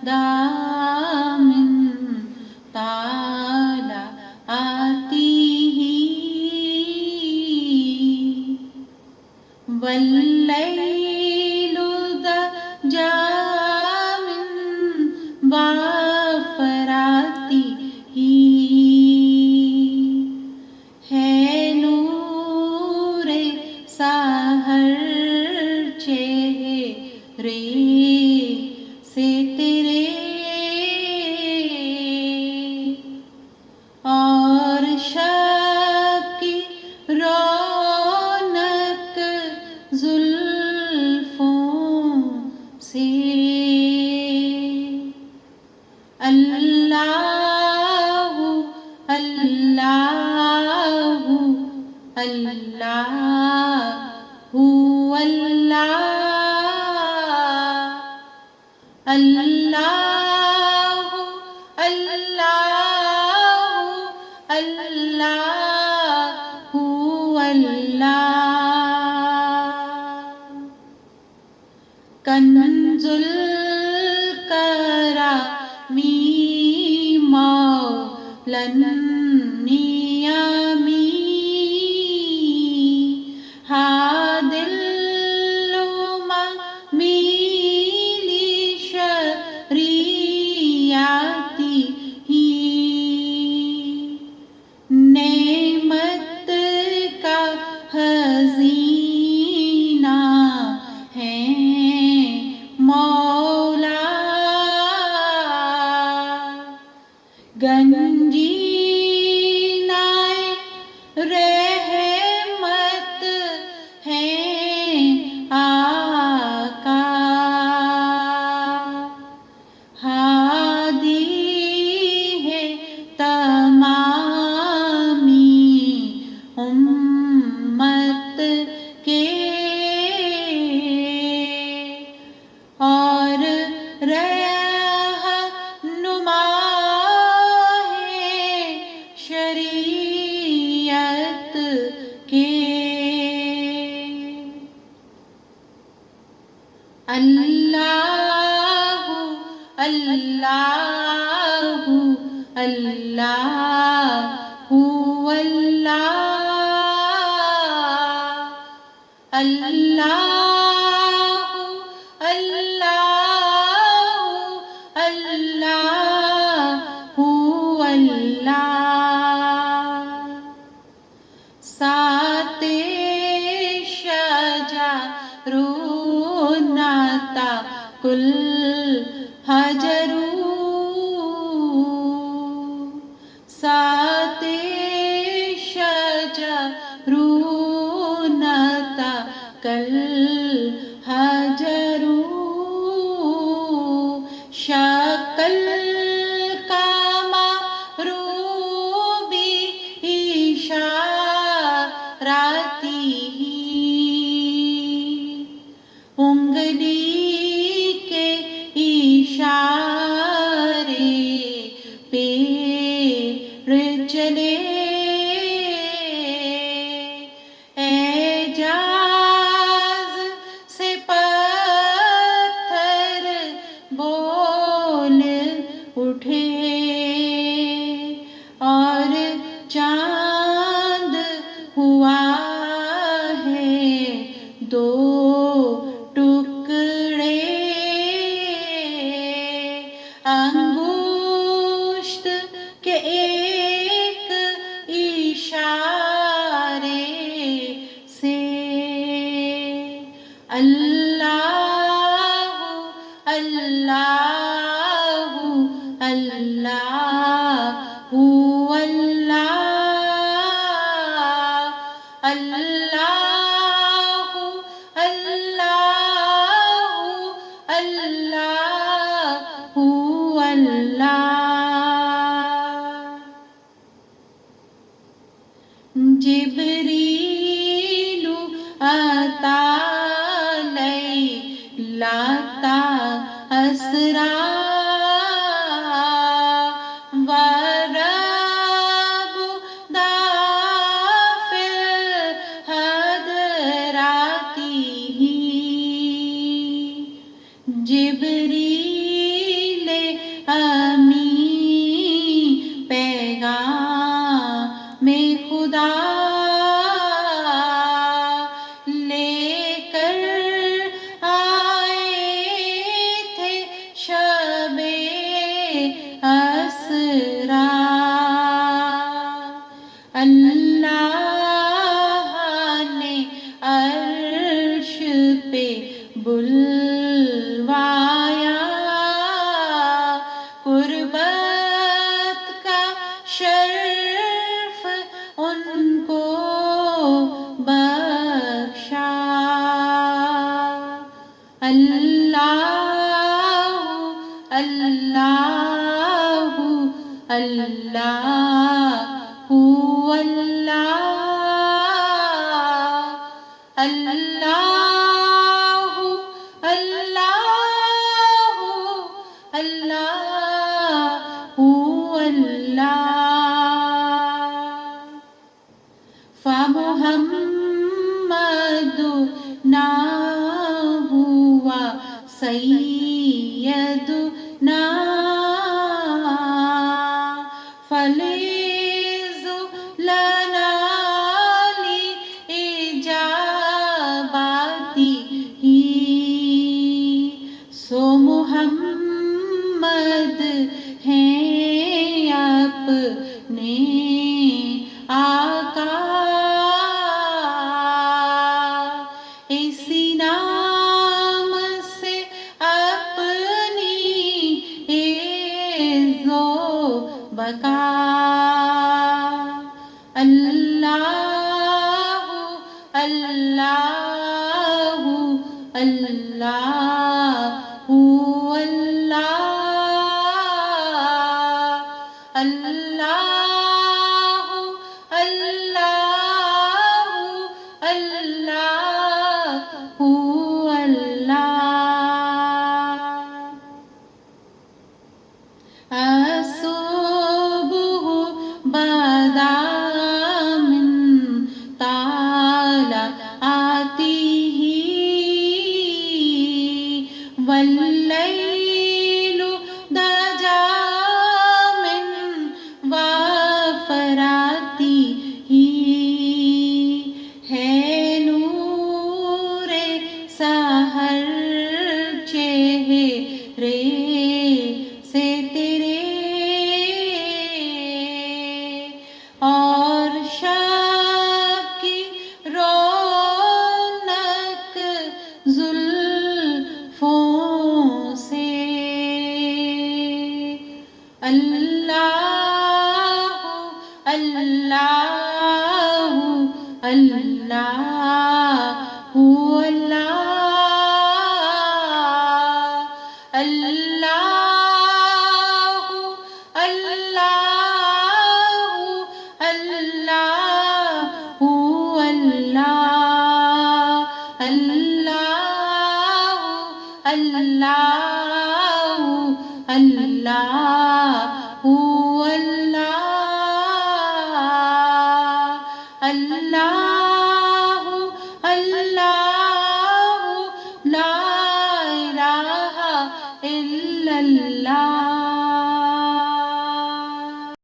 من طالعاته والليل دجى من وافراته ہے نور سحر چہرے سے تیرے اور شب کی رونق زلفوں سے اللہ اللہ اللہ اللہ اللہ اللہ اللہ اللہ کنز الکرامی مولا النعمی ہاد الامم لشریعته نعمت کا خزینہ ہے مولا گنجینہ رحمت ہے آقا ہادی ہے تمامی امت کے اور رہنما ہے شریعت کے اللہ اللہ اللہ اللہ اللہ اللہ اللہ سات شجرون کل حجر سات شجرون کل حجر شکل قمر بإشارته انگلی کے اشارے پہ چلے اعجاز سے پتھر بول اٹھے اور چاند ہوا ہے دو ٹکڑے انگشت کے ایک اشارے سے اللہ اللہ اللہ اللہ اللہ اللہ اللہ اللہ جبریل عطا لیلۃ اسریٰ ورب دافل حضراته جبریل پہ بلوایا، قربت کا شرف ان کو بخشا۔ اللہ اللہ اللہ اللہ، اللہ اللہ اللہ اللہ۔ فمحمدنا ہوا سیدنا، فلیض لنا لإجابته، سو محمد ہیں اپنے آقا، اسی نام سے اپنی عز و بقا۔ اللہ اللہ اللہ اللہ، اللہ اللہ اللہ اللہ۔ الصبح بدا من طلعته